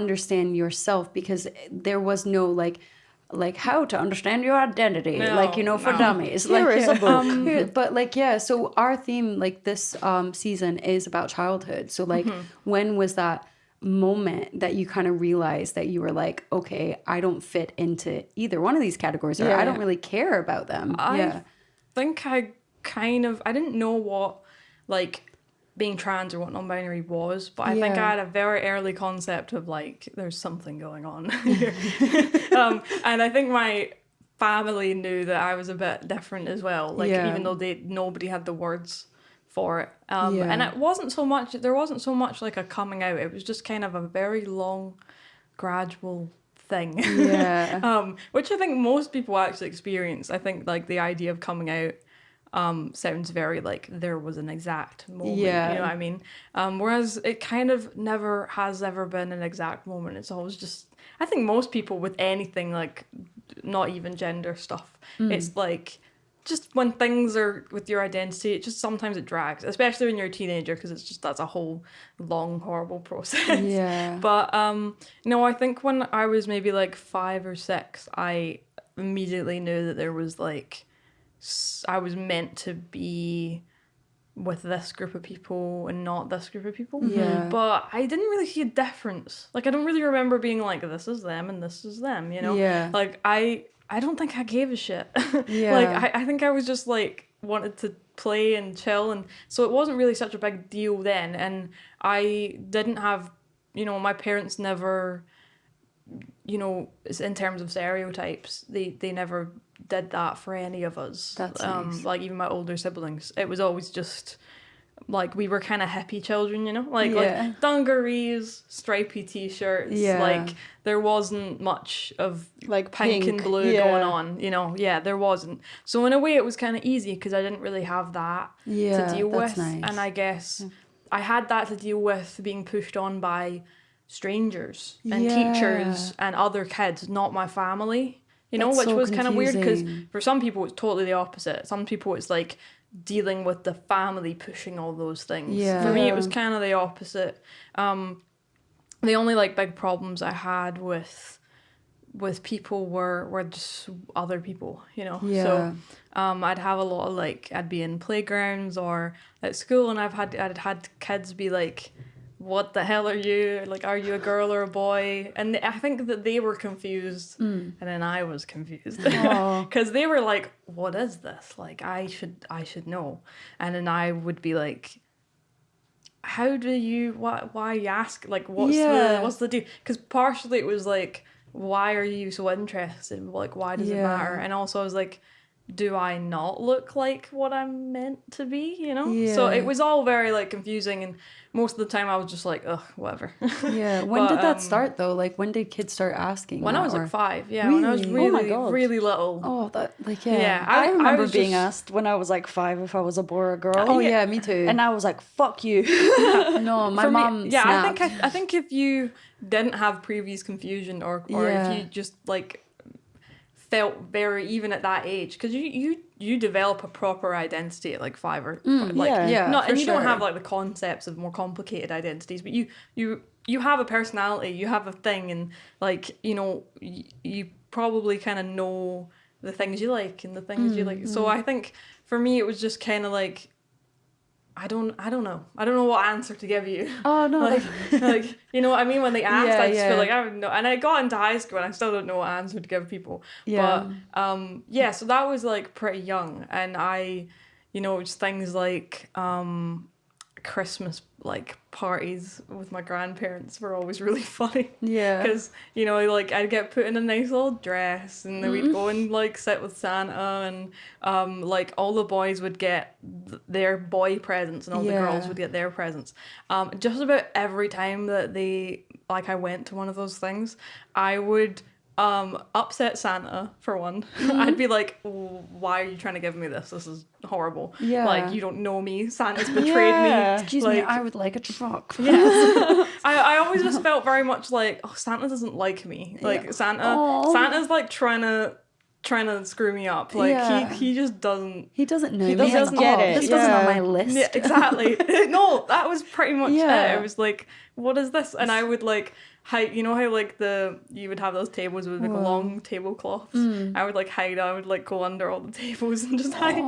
understand yourself, because there was no like how to understand your identity, for dummies. Here is a book. But so our theme this season is about childhood. So when was that moment that you kind of realized that you were like, okay, I don't fit into either one of these categories, or I don't really care about them? I think I didn't know what being trans or what non-binary was, but I think I had a very early concept of there's something going on here. And I think my family knew that I was a bit different as well, even though nobody had the words for it. And it wasn't so much, there wasn't so much like a coming out, it was just kind of a very long, gradual thing. Which I think most people actually experience. I think the idea of coming out sounds very there was an exact moment, you know what I mean? Whereas it kind of never has ever been an exact moment. It's always just, I think most people with anything, not even gender stuff, it's just when things are with your identity, it just sometimes it drags, especially when you're a teenager, because it's just, that's a whole long, horrible process. But no, I think when I was maybe 5 or 6, I immediately knew that there was I was meant to be with this group of people and not this group of people. But I didn't really see a difference. I don't really remember being this is them and this is them, you know? I don't think I gave a shit. I think I was just wanted to play and chill, and so it wasn't really such a big deal then. And I didn't have, my parents never, in terms of stereotypes, they never did that for any of us. That's nice. Even my older siblings, it was always just we were kind of hippie children, like dungarees, stripy t-shirts. There wasn't much of pink and blue going on, there wasn't. So in a way it was kind of easy because I didn't really have that to deal with. Nice. And I guess I had that to deal with being pushed on by strangers and teachers and other kids, not my family, which so was kind of weird, because confusing. for some people it's totally the opposite. Some people it's dealing with the family pushing all those things. For me it was kind of the opposite. The only big problems I had with people were just other people, so I'd have a lot of I'd be in playgrounds or at school, and I'd had kids be what the hell are you? Are you a girl or a boy? And I think that they were confused, and then I was confused. Because they were what is this? I should know. And then I would be how do you, why you ask? What's the deal? Because partially it was why are you so interested? Why does it matter? And also I was do I not look like what I'm meant to be, So it was all very confusing, and most of the time I was just ugh, whatever. When did that start though? When did kids start asking? When I was 5, really? When I was really little. Oh, that I remember being asked when I was 5 if I was a boy or a girl. Oh yeah, me too. And I was fuck you. No, my mom snapped. I think if you didn't have previous confusion or if you just felt very, even at that age, because you develop a proper identity at 5 or and you don't have the concepts of more complicated identities, but you have a personality, you have a thing, and you probably kind of know the things you like and the things you like. So I think for me it was just kind of I don't know what answer to give you. Oh no, you know what I mean? When they asked, I just feel I don't know. And I got into high school and I still don't know what answer to give people. But so that was pretty young, and I, just things Christmas parties with my grandparents were always really funny. Because I'd get put in a nice little dress, and then we'd go and sit with Santa, and all the boys would get their boy presents, and all the girls would get their presents. Just about every time that I went to one of those things, I would upset Santa for one. I'd be why are you trying to give me this? This is horrible. You don't know me. Santa's betrayed me. Excuse me, I would like a truck. Yes. I always just felt very much Santa doesn't like me. Santa's trying to screw me up. He just doesn't. He doesn't know. He doesn't get it. This wasn't on my list. Yeah, exactly. No, that was pretty much it. It was what is this? And I would hide, how like you would have those tables with like long tablecloths. I would like hide. I would like go under all the tables and just hide.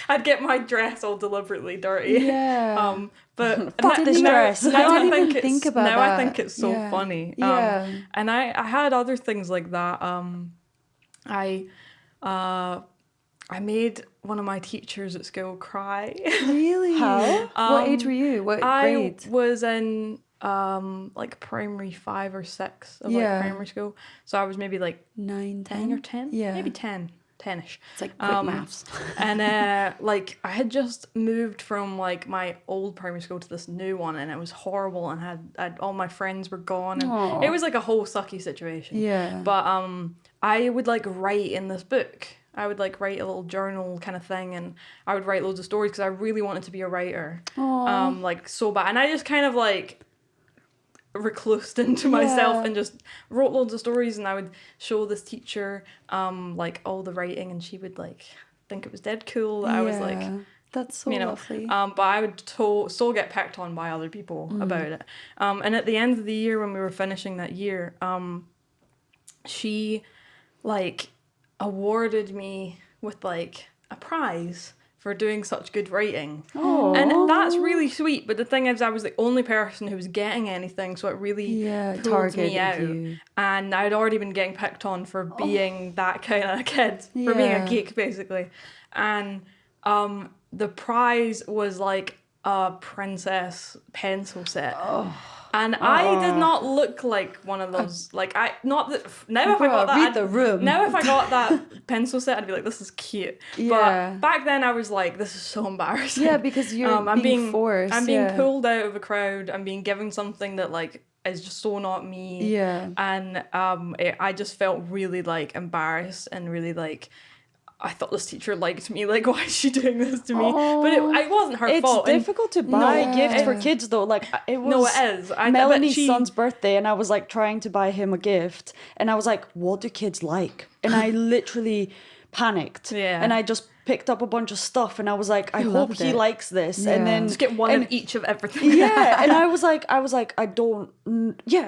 I'd get my dress all deliberately dirty. Yeah. But fuck this dress. Now I I think think about that. I think it's so funny. Yeah. And I had other things like that. I made one of my teachers at school cry. Really? How? What age were you? What grade? I was in like primary 5 or 6 of like primary school. So I was maybe like 9, 9 or 10. Yeah. Maybe 10-ish. It's like quick maths. And like I had just moved from like my old primary school to this new one, and it was horrible, and had all my friends were gone, and it was like a whole sucky situation. Yeah. But I would like write in this book. I would like write a little journal kind of thing, and I would write loads of stories because I really wanted to be a writer. Like so bad. And I just kind of like reclused into myself and just wrote loads of stories, and I would show this teacher like all the writing, and she would like think it was dead cool that I was like, that's so lovely. but I would so get picked on by other people about it. And at the end of the year when we were finishing that year, she like awarded me with like a prize for doing such good writing. And that's really sweet, but the thing is I was the only person who was getting anything, so it really pulled me out. And I'd already been getting picked on for being that kind of kid, for being a geek basically. And the prize was like a princess pencil set. And I did not look like one of those, like, now if I got that, read the room. Now if I got that pencil set, I'd be like, this is cute. Yeah. But back then I was like, this is so embarrassing. Yeah, because you're being forced. I'm being pulled out of a crowd. I'm being given something that, like, is just so not me. Yeah. And I just felt really, like, embarrassed and really, like, I thought this teacher liked me. Like, why is she doing this to me? But it wasn't her fault. It's difficult to buy gifts for kids, though. Like, it was No, it is. Melanie's son's birthday, and I was, like, trying to buy him a gift. And I was like, what do kids like? And I literally panicked. Yeah. And I just picked up a bunch of stuff, and I was like, I hope he likes this. Yeah. And then just get one of each of everything. Yeah, and I was like, I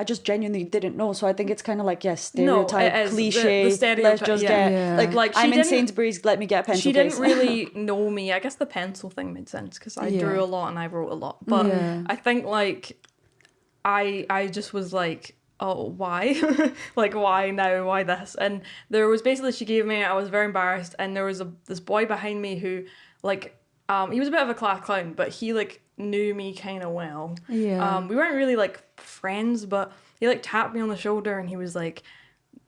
just genuinely didn't know. So I think it's kind of like, stereotype, cliche. The stereotype, let's just get like I'm in Sainsbury's, let me get a pencil She case. didn't really know me. I guess the pencil thing made sense because I drew a lot and I wrote a lot. But I think like I just was like, oh, why? Like, why now? Why this? And there was basically, she gave me, I was very embarrassed, and there was this boy behind me who, like, he was a bit of a class clown, but he, like, knew me kind of well. Yeah. We weren't really, like, friends, but he, like, tapped me on the shoulder, and he was like,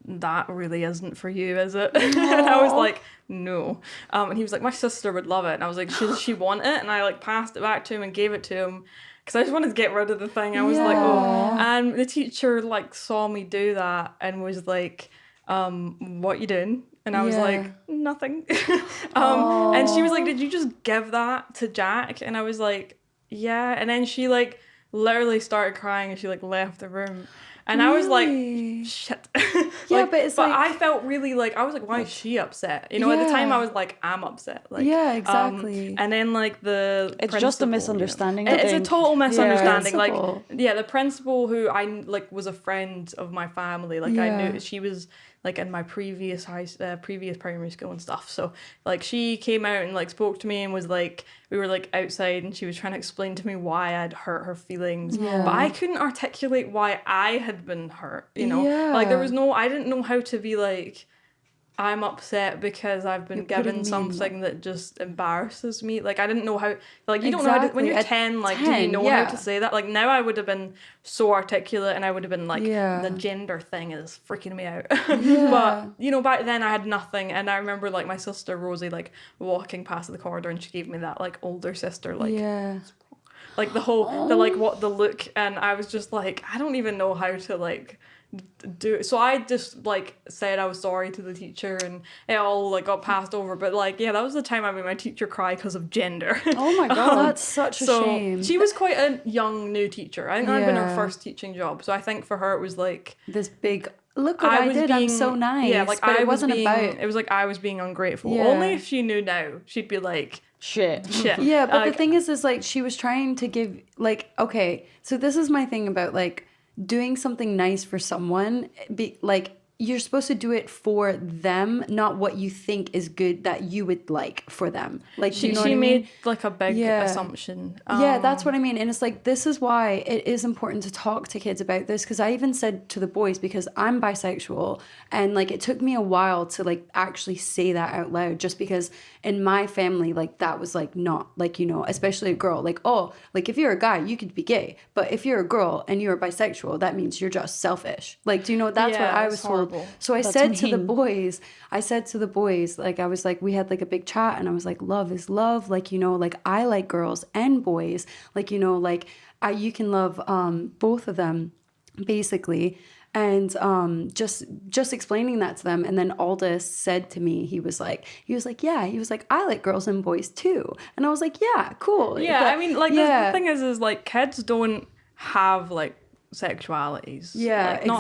that really isn't for you, is it? And I was like, no. And he was like, my sister would love it. And I was like, does she want it? And I, like, passed it back to him and gave it to him. Because I just wanted to get rid of the thing. I was like, oh. And the teacher, like, saw me do that and was like, what you doing? And I was like, nothing. And she was like, did you just give that to Jack? And I was like, yeah. And then she, like, literally started crying and she, like, left the room. And I was like, shit. Yeah, but it's like... But I felt really like, I was like, why is she upset? You know, at the time I was like, I'm upset. Like, yeah, exactly. And then like It's just a misunderstanding. It's a total misunderstanding. Yeah. Like, the principal who I like was a friend of my family. Like I knew she was like in my previous primary school and stuff. So like she came out and like spoke to me and was like, we were like outside and she was trying to explain to me why I'd hurt her feelings. But I couldn't articulate why I had been hurt, you know? Like I didn't know how to be like, I'm upset because I've been given something that just embarrasses me. Like, I didn't know how, like, you don't know how to, when you're 10, like, do you know how to say that? Like, now I would have been so articulate and I would have been like, the gender thing is freaking me out. But, you know, back then I had nothing. And I remember, like, my sister Rosie, like, walking past the corridor and she gave me that, like, older sister, like, like, the whole, the, like, what the look. And I was just like, I don't even know how to, like, do it. So I just like said I was sorry to the teacher and it all like got passed over, but like that was the time I made my teacher cry because of gender. Oh my god, that's such a shame. She was quite a young new teacher. I think I'd been her first teaching job, so I think for her it was like this big look what I did, I'm so nice. Yeah, like but it wasn't about it was like I was being ungrateful. Only if she knew now she'd be like shit. Yeah, but the thing is like she was trying to give like, okay, so this is my thing about like doing something nice for someone, like, you're supposed to do it for them, not what you think is good that you would like for them. Like, you know what I mean? She made like a big assumption. Yeah, that's what I mean. And it's like, this is why it is important to talk to kids about this. Because I even said to the boys, because I'm bisexual, and like, it took me a while to like actually say that out loud, just because in my family, like, that was like not like, you know, especially a girl, like, oh, like, if you're a guy, you could be gay, but if you're a girl and you're bisexual, that means you're just selfish. Like, do you know, that's what I was told. So I said to the boys, like, I was like, we had like a big chat, and I was like, love is love. Like, you know, like, I like girls and boys. Like, you know, like, you can love both of them, basically. And just explaining that to them. And then Aldous said to me, he was like, I like girls and boys too. And I was like, yeah, cool. Yeah, but, I mean, like, the thing is like, kids don't have like sexualities. Yeah, like, not